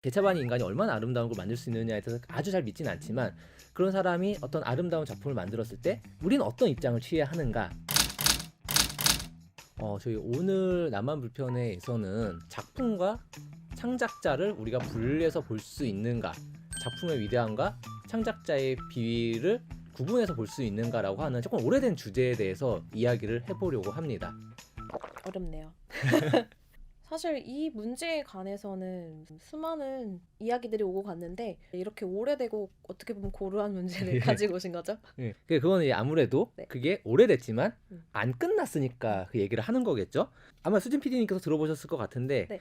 개차반이 인간이 얼마나 아름다운 걸 만들 수 있느냐에 대해서 아주 잘 믿지는 않지만 그런 사람이 어떤 아름다운 작품을 만들었을 때 우리는 어떤 입장을 취해야 하는가. 저희 오늘 나만 불편해에서는 작품과 창작자를 우리가 분리해서 볼 수 있는가, 작품의 위대함과 창작자의 비위를 구분해서 볼 수 있는가라고 하는 조금 오래된 주제에 대해서 이야기를 해보려고 합니다. 어렵네요. 사실 이 문제에 관해서는 수많은 이야기들이 오고 갔는데 이렇게 오래되고 어떻게 보면 고루한 문제를 가지고 오신 거죠? 네. 그거는 이제 아무래도 네. 그게 오래됐지만 음. 안 끝났으니까 그 얘기를 하는 거겠죠. 아마 수진 PD님께서 들어보셨을 것 같은데 네.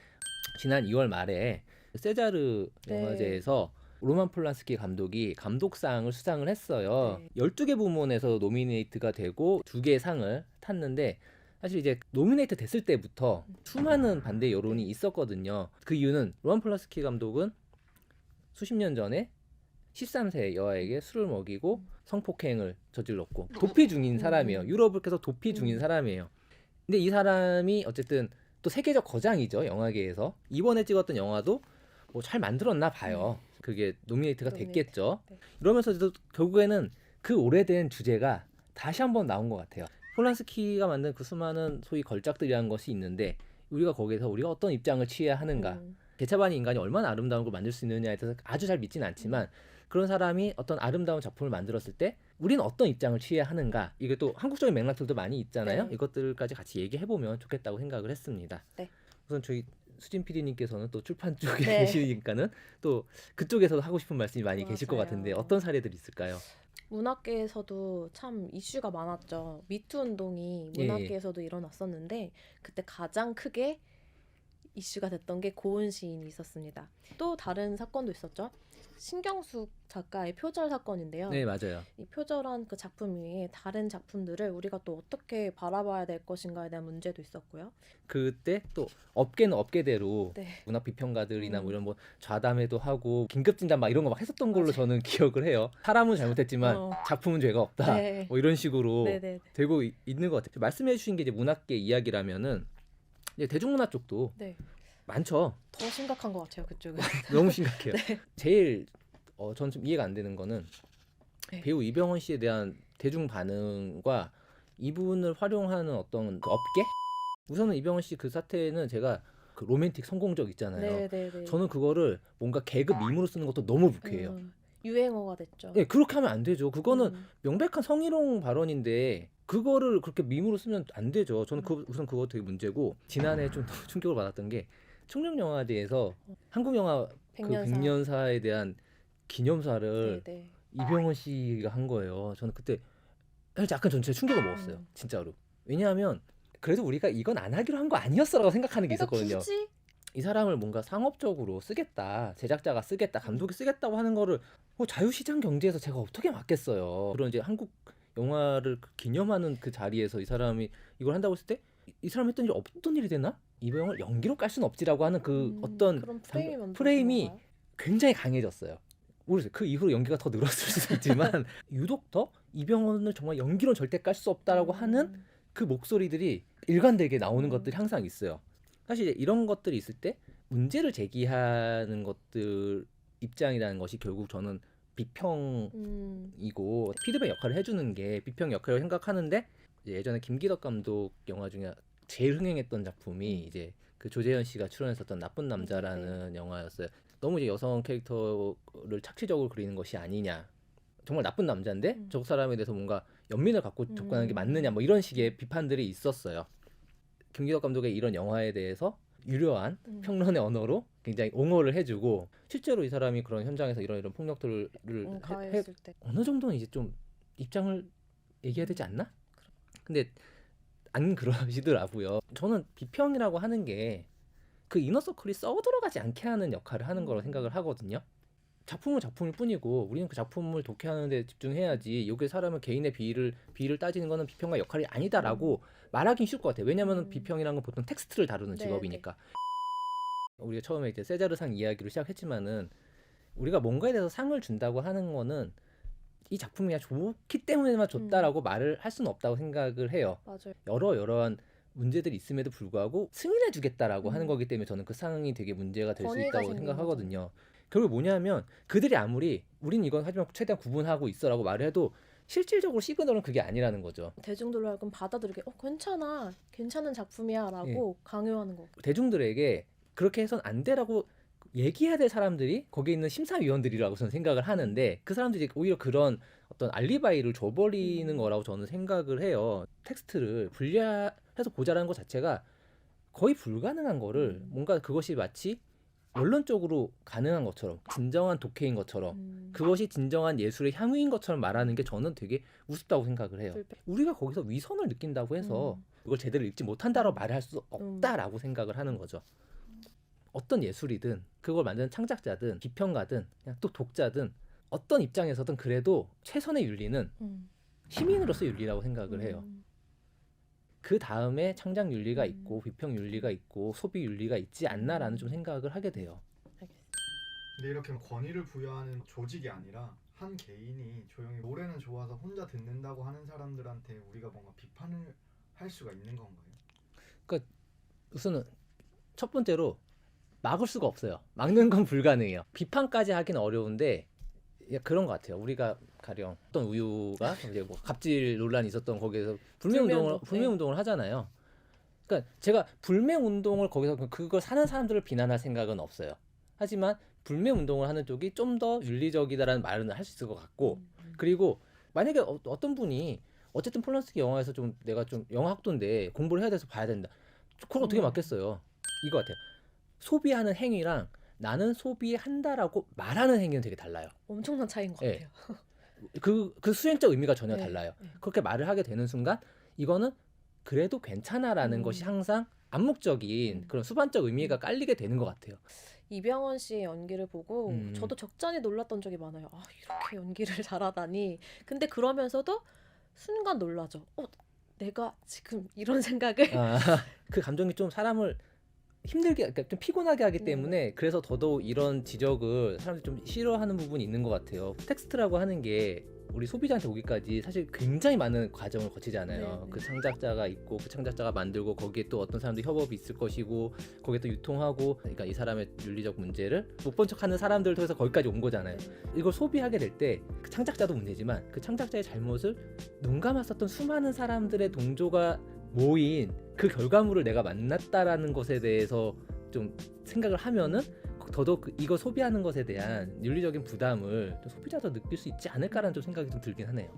지난 2월 말에 세자르 네. 영화제에서 로만 폴란스키 감독이 감독상을 수상을 했어요. 네. 12개 부문에서 노미네이트가 되고 2개의 상을 탔는데 사실 이제 노미네이트 됐을 때부터 수많은 반대 여론이 있었거든요. 그 이유는 로만 폴란스키 감독은 수십 년 전에 13세 여아에게 술을 먹이고 성폭행을 저질렀고 도피 중인 사람이에요. 유럽을 계속 도피 중인 사람이에요. 근데 이 사람이 어쨌든 또 세계적 거장이죠, 영화계에서. 이번에 찍었던 영화도 뭐 잘 만들었나 봐요. 그게 노미네이트가 됐겠죠. 네. 이러면서도 결국에는 그 오래된 주제가 다시 한번 나온 것 같아요. 폴란스키가 만든 그 수많은 소위 걸작들이라는 것이 있는데 우리가 거기에서 우리가 어떤 입장을 취해야 하는가. 개차반이 인간이 얼마나 아름다운 걸 만들 수 있느냐에 대해서 아주 잘 믿지는 않지만 그런 사람이 어떤 아름다운 작품을 만들었을 때 우리는 어떤 입장을 취해야 하는가. 이게 또 한국적인 맥락들도 많이 있잖아요. 네. 이것들까지 같이 얘기해보면 좋겠다고 생각을 했습니다. 네. 우선 저희 수진 PD님께서는 또 출판 쪽에 네. 계시니까는 또 그쪽에서도 하고 싶은 말씀이 많이 계실 것 맞아요. 같은데 어떤 사례들이 있을까요? 문학계에서도 참 이슈가 많았죠. 미투 운동이 예, 예. 문학계에서도 일어났었는데 그때 가장 크게 이슈가 됐던 게 고은 시인이 있었습니다. 또 다른 사건도 있었죠. 신경숙 작가의 표절 사건인데요. 네, 맞아요. 이 표절한 그 작품 위에 다른 작품들을 우리가 또 어떻게 바라봐야 될 것인가에 대한 문제도 있었고요. 그때 또 업계는 업계대로 네. 문학 비평가들이나 뭐 음. 이런 뭐 좌담회도 하고 긴급 진단 막 이런 거 막 했었던 걸로 맞아요. 저는 기억을 해요. 사람은 잘못했지만 어. 작품은 죄가 없다. 네. 뭐 이런 식으로 네네. 되고 있는 것 같아요. 말씀해 주신 게 이제 문학계 이야기라면은 이제 대중문화 쪽도 네. 많죠. 더 심각한 것 같아요, 그쪽은. 너무 심각해요. 네. 제일 전 좀 이해가 안 되는 거는 네. 배우 이병헌 씨에 대한 대중 반응과 이분을 활용하는 어떤 그 업계? 우선은 이병헌 씨 그 사태는 제가 그 로맨틱 성공적 있잖아요. 네네네. 저는 그거를 뭔가 개그 밈으로 쓰는 것도 너무 불쾌해요. 유행어가 됐죠. 네, 그렇게 하면 안 되죠. 그거는 음. 명백한 성희롱 발언인데 그거를 그렇게 밈으로 쓰면 안 되죠. 저는 우선 그거 되게 문제고 지난해 좀 충격을 받았던 게 청룡영화제에서 한국 영화 그 100년사에 대한 기념사를 네네. 이병헌 씨가 한 거예요. 저는 그때 사실 약간 전체 충격을 먹었어요. 진짜로. 왜냐하면 그래도 우리가 이건 안 하기로 한 거 아니었어라고 생각하는 게 있었거든요. 굳이? 이 사람을 뭔가 상업적으로 쓰겠다, 제작자가 쓰겠다, 감독이 쓰겠다고 하는 거를 자유시장 경제에서 제가 어떻게 막겠어요. 그런 이제 한국 영화를 기념하는 그 자리에서 이 사람이 이걸 한다고 했을 때 이 사람 했던 일이 없던 일이 되나? 이병헌을 연기로 깔 수는 없지라고 하는 그 어떤 그런 프레임이 프레임이 굉장히 강해졌어요. 모르겠어요. 그 이후로 연기가 더 늘었을 수도 있지만 유독 더 이병헌을 정말 연기로 절대 깔 수 없다라고 하는 그 목소리들이 일관되게 나오는 것들이 항상 있어요. 사실 이런 것들이 있을 때 문제를 제기하는 것들 입장이라는 것이 결국 저는 비평이고 피드백 역할을 해주는 게 비평 역할을 생각하는데 예전에 김기덕 감독 영화 중에 제일 흥행했던 작품이 이제 그 조재현 씨가 출연했었던 나쁜 남자라는 영화였어요. 너무 이제 여성 캐릭터를 착취적으로 그리는 것이 아니냐. 정말 나쁜 남자인데 저 사람에 대해서 뭔가 연민을 갖고 접근하는 게 맞느냐 뭐 이런 식의 비판들이 있었어요. 김기덕 감독의 이런 영화에 대해서 유려한 평론의 언어로 굉장히 옹호를 해주고 실제로 이 사람이 그런 현장에서 이런 폭력들을 가했을 때 어느 정도는 이제 좀 입장을 얘기해야 되지 않나? 근데 안 그러시더라고요. 저는 비평이라고 하는 게 그 이너서클이 썩어들어가지 않게 하는 역할을 하는 거라고 생각을 하거든요. 작품은 작품일 뿐이고 우리는 그 작품을 독해하는 데 집중해야지 여기 사람의 개인의 비위를 따지는 거는 비평가 역할이 아니다라고 말하긴 쉬울 것 같아요. 왜냐하면 비평이라는 건 보통 텍스트를 다루는 직업이니까. 우리가 처음에 이제 세자르상 이야기로 시작했지만은 우리가 뭔가에 대해서 상을 준다고 하는 거는 이 작품이 좋기 때문에만 줬다라고 말을 할 수는 없다고 생각을 해요. 맞아요. 여러한 문제들이 있음에도 불구하고 승인해 주겠다라고 하는 음. 거기 때문에 저는 그 상황이 되게 문제가 될 수 권위가 있다고 생긴 생각하거든요. 결국 뭐냐면 그들이 아무리 우린 이건 하지만 최대한 구분하고 있어라고 말을 해도 실질적으로 시그널은 그게 아니라는 거죠. 대중들로 하여금 받아들이게 괜찮아, 괜찮은 작품이야라고 강요하는 거. 대중들에게 그렇게 해선 안 돼라고 얘기해야 될 사람들이 거기에 있는 심사위원들이라고 저는 생각을 하는데 그 사람들이 오히려 그런 어떤 알리바이를 줘버리는 거라고 저는 생각을 해요. 텍스트를 분리해서 보자라는 것 자체가 거의 불가능한 거를 뭔가 그것이 마치 원론적으로 가능한 것처럼 진정한 독해인 것처럼 그것이 진정한 예술의 향유인 것처럼 말하는 게 저는 되게 우습다고 생각을 해요. 불편. 우리가 거기서 위선을 느낀다고 해서 그걸 제대로 읽지 못한다라고 말할 수 없다라고 생각을 하는 거죠. 어떤 예술이든 그걸 만드는 창작자든 비평가든 그냥 또 독자든 어떤 입장에서든 그래도 최선의 윤리는 시민으로서의 윤리라고 생각을 해요. 그 다음에 창작 윤리가 있고 비평 윤리가 있고 소비 윤리가 있지 않나라는 좀 생각을 하게 돼요. 근데 이렇게 권위를 부여하는 조직이 아니라 한 개인이 조용히 노래는 좋아서 혼자 듣는다고 하는 사람들한테 우리가 뭔가 비판을 할 수가 있는 건가요? 우선은 첫 번째로 막을 수가 없어요. 막는 건 불가능해요. 비판까지 하긴 어려운데 그런 것 같아요. 우리가 가령 어떤 우유가 이제 뭐 갑질 논란이 있었던 거기에서 불매 운동을 하잖아요. 그러니까 제가 불매 운동을 거기서 그걸 사는 사람들을 비난할 생각은 없어요. 하지만 불매 운동을 하는 쪽이 좀 더 윤리적이다라는 말은 할 수 있을 것 같고 그리고 만약에 어떤 분이 어쨌든 폴란스키 영화에서 좀 내가 좀 영화 학도인데 공부를 해야 돼서 봐야 된다. 그걸 어떻게 막겠어요? 이거 같아요. 소비하는 행위랑 나는 소비한다라고 말하는 행위는 되게 달라요. 엄청난 차이인 것 같아요. 그 수행적 의미가 전혀 네, 달라요. 네. 그렇게 말을 하게 되는 순간 이거는 그래도 괜찮아라는 것이 항상 암묵적인 그런 수반적 의미가 깔리게 되는 것 같아요. 이병헌 씨의 연기를 보고 저도 적잖이 놀랐던 적이 많아요. 아, 이렇게 연기를 잘하다니. 근데 그러면서도 순간 놀라죠. 내가 지금 이런 생각을 그 감정이 좀 사람을 힘들게, 그러니까 좀 피곤하게 하기 때문에 그래서 더더욱 이런 지적을 사람들이 좀 싫어하는 부분이 있는 것 같아요. 텍스트라고 하는 게 우리 소비자한테 오기까지 사실 굉장히 많은 과정을 거치잖아요. 그 창작자가 있고 그 창작자가 만들고 거기에 또 어떤 사람들 협업이 있을 것이고 거기에 또 유통하고 그러니까 이 사람의 윤리적 문제를 못 본 척하는 사람들을 통해서 거기까지 온 거잖아요. 이걸 소비하게 될 때 그 창작자도 문제지만 그 창작자의 잘못을 눈 감았었던 수많은 사람들의 동조가 모인 그 결과물을 내가 만났다라는 것에 대해서 좀 생각을 하면은 더더욱 이거 소비하는 것에 대한 윤리적인 부담을 좀 소비자도 느낄 수 있지 않을까라는 좀 생각이 좀 들긴 하네요.